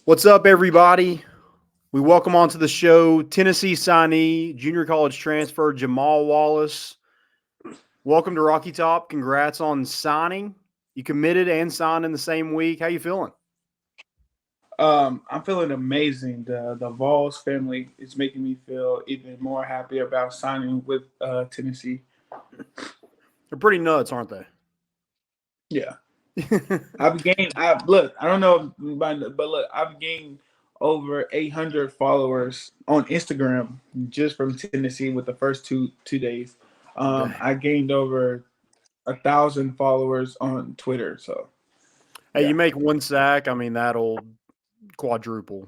What's up, everybody? We welcome onto the show Tennessee signee, junior college transfer Jamal Wallace. Welcome to Rocky Top. Congrats on signing. You committed and signed in the same week. How you feeling? I'm feeling amazing. The Vols family is making me feel even more happy about signing with Tennessee. They're pretty nuts, aren't they? Yeah, I've gained. I don't know, but look, I've gained over 800 followers on Instagram just from Tennessee with the first two days. I gained over 1,000 followers on Twitter. So Hey, yeah, you make one sack. I mean, that'll quadruple.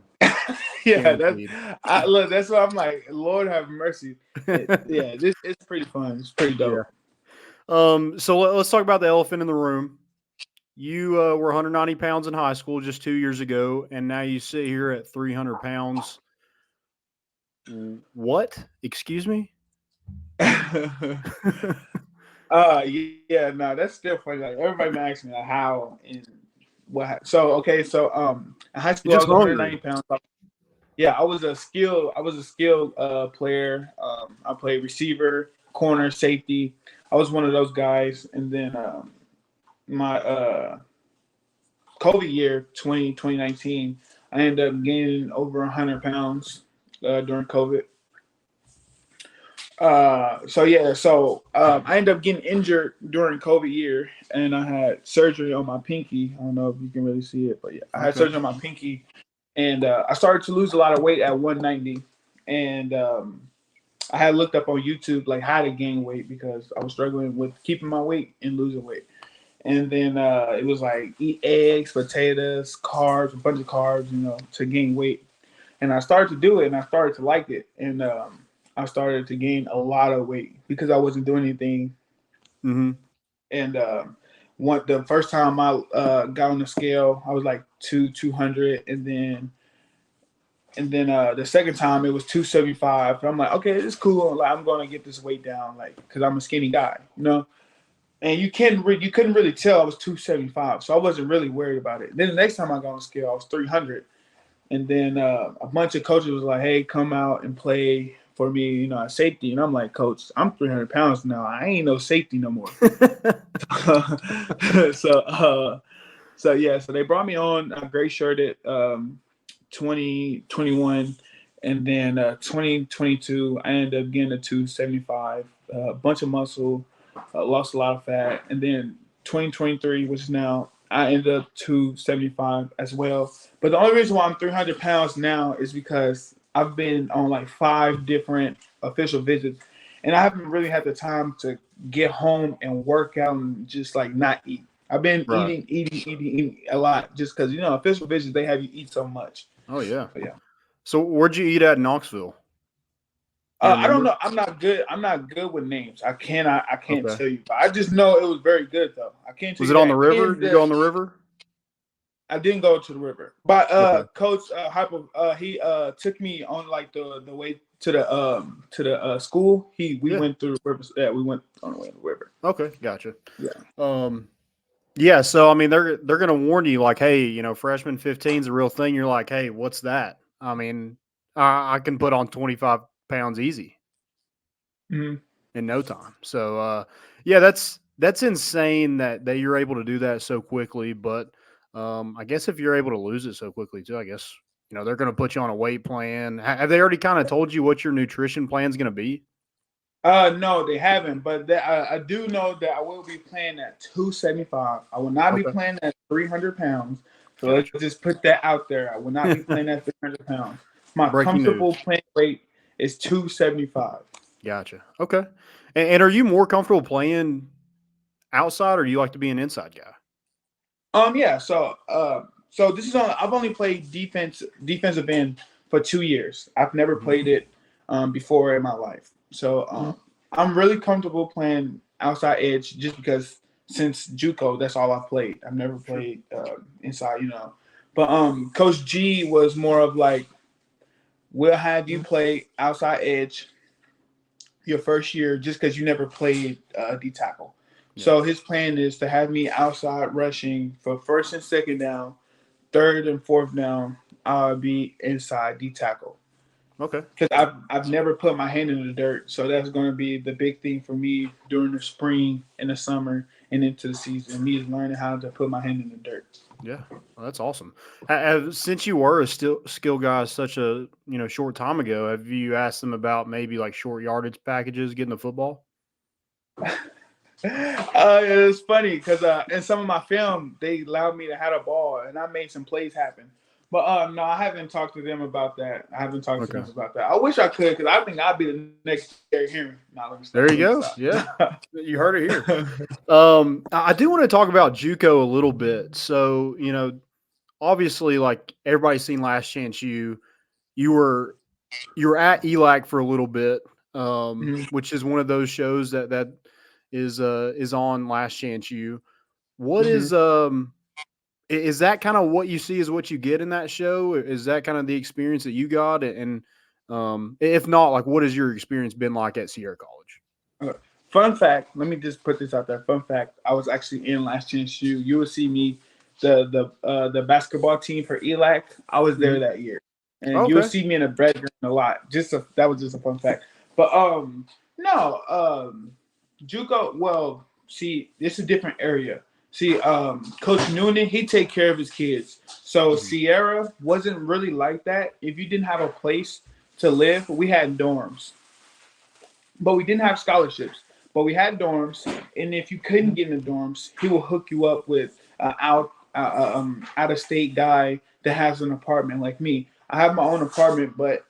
yeah. Guaranteed. That's what I'm like. Lord have mercy. Yeah, this it's pretty fun. It's pretty Yeah. dope. So let's talk about the elephant in the room. You were 190 pounds in high school just 2 years ago, and now you sit here at 300 pounds. What? Excuse me? Yeah, no, that's still funny. Like everybody asks me like how and what. So okay, so in high You're school I just was 190 hungry. pounds. Yeah, I was a skilled player. I played receiver, corner, safety. I was one of those guys. And then my COVID year, 2019, I ended up gaining over 100 pounds during COVID. I ended up getting injured during COVID year, and I had surgery on my pinky. I don't know if you can really see it, but yeah, I had Okay. surgery on my pinky, and I started to lose a lot of weight at 190, and I had looked up on YouTube like how to gain weight because I was struggling with keeping my weight and losing weight. And then it was like eat eggs, potatoes, carbs, a bunch of carbs, to gain weight. And I started to do it, and I started to like it, and I started to gain a lot of weight because I wasn't doing anything. Mm-hmm. And the first time I got on the scale, I was like 200, and then the second time it was 275. And I'm like, okay, it's cool. Like I'm going to get this weight down, like because I'm a skinny guy. And you couldn't really tell I was 275, so I wasn't really worried about it. Then the next time I got on the scale, I was 300. And then a bunch of coaches was like, "Hey, come out and play for me, at safety." And I'm like, "Coach, I'm 300 pounds now. I ain't no safety no more." so, so they brought me on. I gray shirted 2021, and then 2022, I ended up getting a 275, a bunch of muscle, lost a lot of fat, and then 2023, which is now, I ended up 275 as well. But the only reason why I'm 300 pounds now is because I've been on like 5 different official visits, and I haven't really had the time to get home and work out and just like not eat. I've been Right. eating a lot just because official visits they have you eat so much. Oh yeah. But yeah, So where'd you eat at in Knoxville? You I don't remember? know. I'm not good. I'm not good with names. I can't Okay. tell you, but I just know it was very good though. I can't tell Was you it on the that. river? Did you go on the river? I didn't go to the river, but Okay. Coach Hyper, he took me on like the way to the school. We Yeah. went through the river. Yeah, we went on the way to the river. Okay. Gotcha. Yeah. Um. Yeah. So I mean, they're gonna warn you like, hey, freshman 15 is a real thing. You're like, hey, what's that? I mean, I can put on 25 pounds easy Hmm. in no time. So yeah, that's insane that you're able to do that so quickly. But I guess if you're able to lose it so quickly too, I guess they're going to put you on a weight plan. Have they already kind of told you what your nutrition plan is going to be? No, they haven't, but I do know that I will be playing at 275. I will not be Okay, playing at 300 pounds. So let's gotcha. just put that out there. I will not be playing at 300 pounds. My Breaking comfortable news. playing weight is 275. Gotcha. Okay. And are you more comfortable playing outside, or do you like to be an inside guy? Yeah. So this is on. I've only played defensive end for 2 years. I've never Mhm. played it before in my life. So Mhm. I'm really comfortable playing outside edge just because since JUCO, that's all I've played. I've never Sure. played inside. But Coach G was more of like, we'll have you Mhm. play outside edge your first year just because you never played D tackle. Yeah. So his plan is to have me outside rushing for first and second down, third and fourth down. I'll be inside D tackle Okay. because I've never put my hand in the dirt, so that's going to be the big thing for me during the spring and the summer and into the season. Me is learning how to put my hand in the dirt. Yeah. Well, that's awesome. Since you were a skill guy such a short time ago, have you asked them about maybe like short yardage packages getting the football? It was funny because in some of my film they allowed me to have a ball and I made some plays happen. But no, I haven't talked to them about that. I haven't talked to Okay. them about that. I wish I could because I think I'd be the next Derrick Henry. Nah, let me stop. There you Let me go. stop. Yeah. You heard it here. I do want to talk about JUCO a little bit. So, obviously, like everybody's seen Last Chance U. You were at ELAC for a little bit, Mhm, which is one of those shows that is on Last Chance U. What mhm. is that kind of what you see is what you get in that show? Is that kind of the experience that you got? And if not, like, what has your experience been like at Sierra College? Uh, Fun fact, let me just put this out there. Fun fact, I was actually in Last Chance U. You will see me, the basketball team for ELAC. I was there Mhm. that year, and you will Okay. see me in the bedroom a lot. That was just a fun fact. But no, JUCO. Well, see, it's a different area. See, Coach Noonan, he take care of his kids. So Mhm. Sierra wasn't really like that. If you didn't have a place to live, we had dorms, but we didn't have scholarships. But we had dorms, and if you couldn't get in the dorms, he will hook you up with out of state guy that has an apartment like me. I have my own apartment, but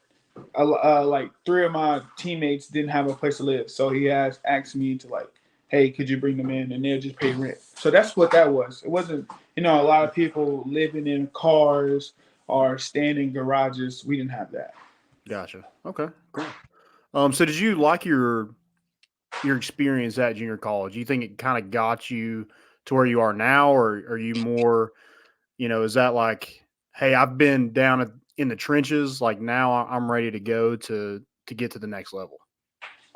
like three of my teammates didn't have a place to live, so he has asked me to like, hey, could you bring them in, and they'll just pay rent. So that's what that was. It wasn't, a lot of people living in cars or staying in garages. We didn't have that. Gotcha. Okay. Cool. So did you like your experience at junior college? You think it kind of got you to where you are now, or are you more, is that like, hey, I've been down in the trenches, like now I'm ready to go to get to the next level?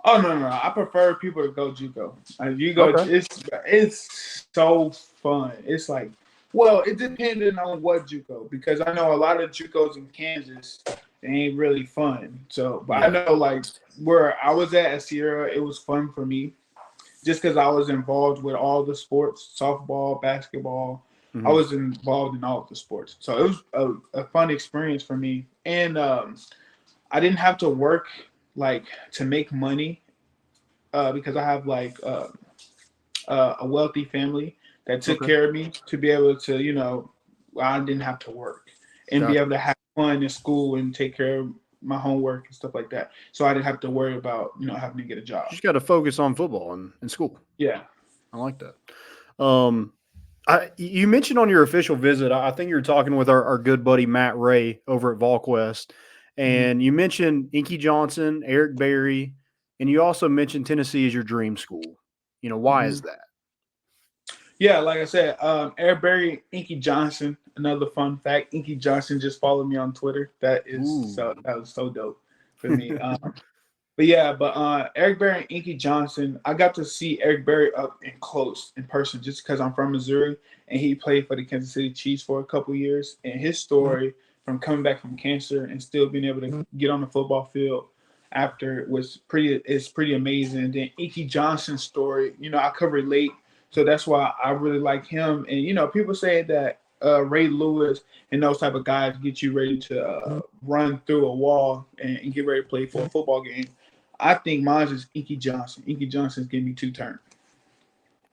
Oh no, no, no. I prefer people to go JUCO. You go, Okay. it's so fun. It's like, well, it depended on what JUCO because I know a lot of JUCOs in Kansas they ain't really fun. So, but I Yeah. know like where I was at Sierra, it was fun for me just because I was involved with all the sports, softball, basketball. I Hmm. was involved in all of the sports, so it was a fun experience for me, and I didn't have to work like to make money because I have like a wealthy family that took Okay. care of me to be able to, I didn't have to work and be Gotcha. able to have fun in school and take care of my homework and stuff like that. So I didn't have to worry about, having to get a job. Just got to focus on football and school. Yeah. I like that. You mentioned on your official visit, I think you were talking with our good buddy Matt Ray over at VolQuest, Mhm. and you mentioned Inky Johnson, Eric Berry, and you also mentioned Tennessee as your dream school. Why Mhm. is that? Yeah, like I said, Eric Berry, Inky Johnson. Another fun fact: Inky Johnson just followed me on Twitter. Ooh. That was so dope for me. But yeah, Eric Berry and Inky Johnson, I got to see Eric Berry up and close in person just because I'm from Missouri and he played for the Kansas City Chiefs for a couple years. And his story from coming back from cancer and still being able to get on the football field after is pretty amazing. And then Inky Johnson's story, I could relate, so that's why I really like him. And people say that Ray Lewis and those type of guys get you ready to run through a wall and get ready to play for a football game. I think mine is Inky Johnson. Inky Johnson's giving me two turns.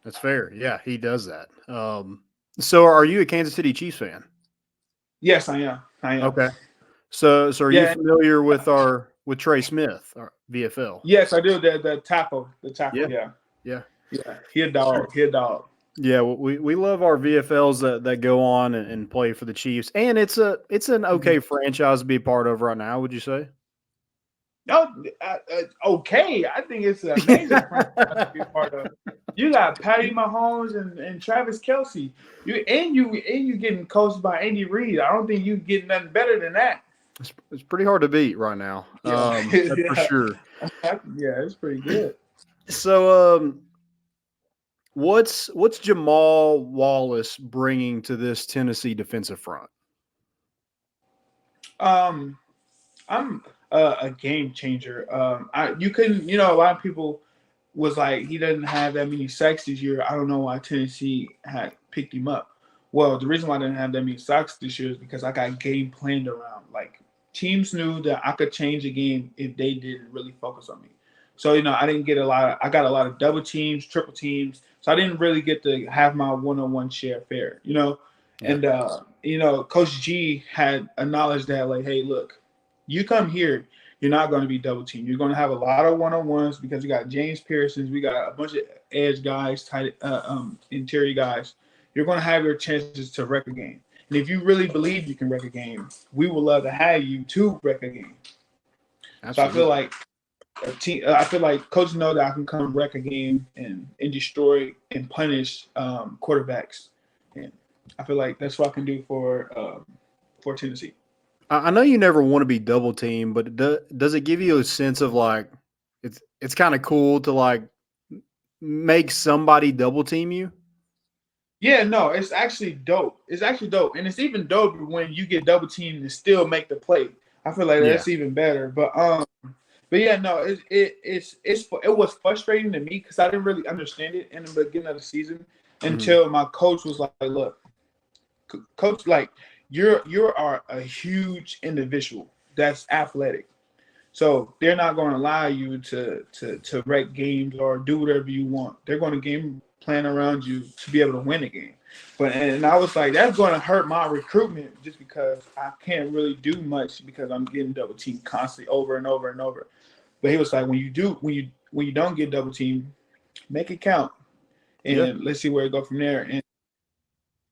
That's fair. Yeah, he does that. So are you a Kansas City Chiefs fan? Yes, I am. I am. Okay. So are you Yeah. familiar with Trey Smith, our VFL? Yes, I do. The tackle. The tackle. Yeah. Yeah. Yeah. Yeah. He a dog. He a dog. Yeah, we love our VFLs that go on and play for the Chiefs, and it's an Mhm. okay franchise to be a part of right now. Would you say? No, okay. I think it's an amazing franchise to be a part of. You got Patty Mahomes and Travis Kelsey. You getting coached by Andy Reid. I don't think you get nothing better than that. It's pretty hard to beat right now. Yeah, That's for yeah, sure. yeah. It's pretty good. So What's Jamal Wallace bringing to this Tennessee defensive front? Um, I'm a game changer. You couldn't, a lot of people was like he doesn't have that many sacks this year. I don't know why Tennessee had picked him up. Well, the reason why I didn't have that many sacks this year is because I got game planned around. Like teams knew that I could change a game if they didn't really focus on me. So I didn't get a lot. I got a lot of double teams, triple teams. So I didn't really get to have my one-on-one share fair. Yeah. And Coach G had acknowledged that like, hey, look, you come here, you're not going to be double teamed. You're going to have a lot of one-on-ones because we got James Pearsons, we got a bunch of edge guys, tight interior guys. You're going to have your chances to wreck a game. And if you really believe you can wreck a game, we would love to have you to wreck a game. Absolutely. So I feel like coaches know that I can come wreck a game and destroy and punish quarterbacks, and I feel like that's what I can do for Tennessee. I know you never want to be double teamed, but does it give you a sense of like it's kind of cool to like make somebody double team you? Yeah, no, it's actually dope. It's actually dope, and it's even dope when you get double teamed and still make the play. I feel like Yeah. that's even better. But yeah, no, it was frustrating to me because I didn't really understand it in the beginning of the season until my coach was like, "Look, coach, like you are a huge individual that's athletic. So they're not going to allow you to wreck games or do whatever you want. They're going to game plan around you to be able to win a game. And I was like, that's going to hurt my recruitment just because I can't really do much because I'm getting double teamed constantly over and over and over. But he was like, when you don't get double teamed, make it count, Yeah. and let's see where it go from there. And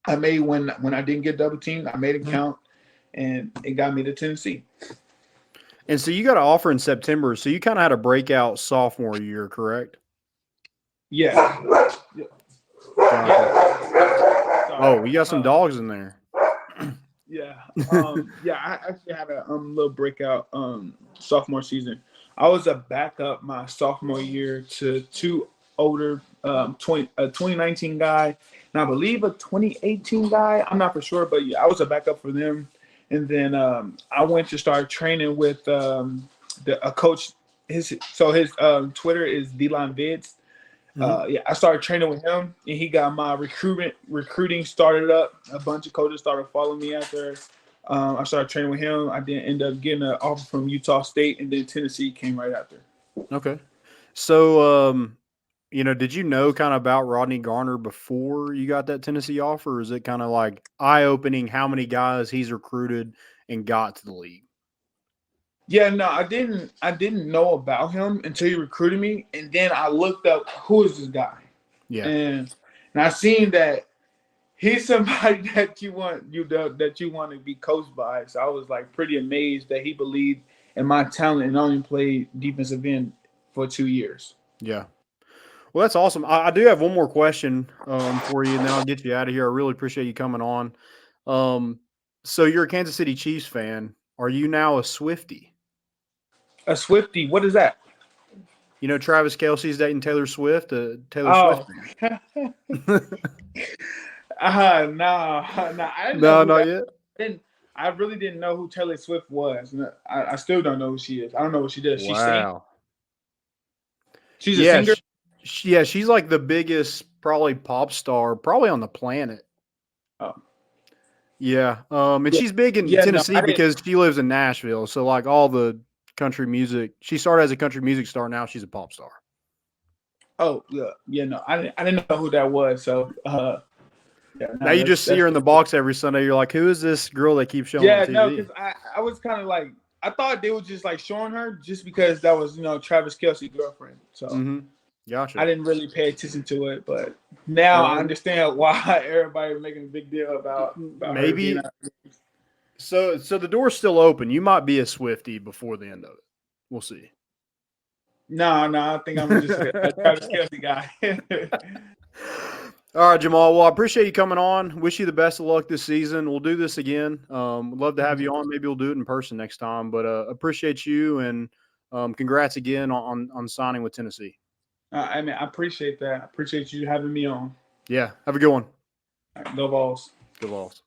I made when I didn't get double teamed, I made it count, and it got me to Tennessee. And so you got an offer in September. So you kind of had a breakout sophomore year, correct? Yeah. Yeah. Gotcha. Oh, Sorry. we got some dogs in there. Yeah. Yeah. I actually had a little breakout sophomore season. I was a backup my sophomore year to two older 2019 guy and I believe a 2018 guy. I'm not for sure, but yeah, I was a backup for them. And then I went to start training with a coach. His Twitter is D-Line Vids. Yeah, I started training with him, and he got my recruiting started up. A bunch of coaches started following me after. I started training with him. I did end up getting an offer from Utah State, and then Tennessee came right after. Okay. So, did you know kind of about Rodney Garner before you got that Tennessee offer? Or is it kind of like eye opening how many guys he's recruited and got to the league? Yeah, no, I didn't. I didn't know about him until he recruited me, and then I looked up who is this guy, Yeah. and I seen that he's somebody that you want to be coached by. So I was like pretty amazed that he believed in my talent and only played defensive end for 2 years. Yeah. Well, that's awesome. I do have one more question for you, and then I'll get you out of here. I really appreciate you coming on. Um, so you're a Kansas City Chiefs fan. Are you now a Swiftie? A Swifty, what is that? You know, Travis Kelsey's dating Taylor Swift, a Taylor Swift Oh, fan. no, I didn't know No, who not that. yet. Didn't I really didn't know who Taylor Swift was. No, I still don't know who she is. I don't know what she does. She sings. Wow. She's a Yeah, singer. yeah, she's like the biggest probably pop star probably on the planet. Oh, Yeah, and yeah, she's big in yeah. No, Tennessee I didn't. because she lives in Nashville. So like all the country music, she started as a country music star. Now she's a pop star. Oh, yeah, yeah. No, I didn't know who that was. So, yeah, Now no, you just see that's her in the pretty cool. box every Sunday. You're like, who is this girl they keep showing on Yeah, no, TV? because I was kind of like I thought they were just like showing her just because that was Travis Kelsey's girlfriend. So Mm-hmm. I Gotcha. didn't really pay attention to it, but now I Well, understand why everybody's making a big deal about her being. maybe. So the door's still open. You might be a Swifty before the end of it. We'll see. No, no, I think I'm just a Travis Kelsey guy. All right, Jamal. Well, I appreciate you coming on. Wish you the best of luck this season. We'll do this again. Would love to have you on. Maybe we'll do it in person next time. But appreciate you and congrats again on signing with Tennessee. I mean, I appreciate that. I appreciate you having me on. Yeah. Have a good one. All right, go Vols. Go Vols.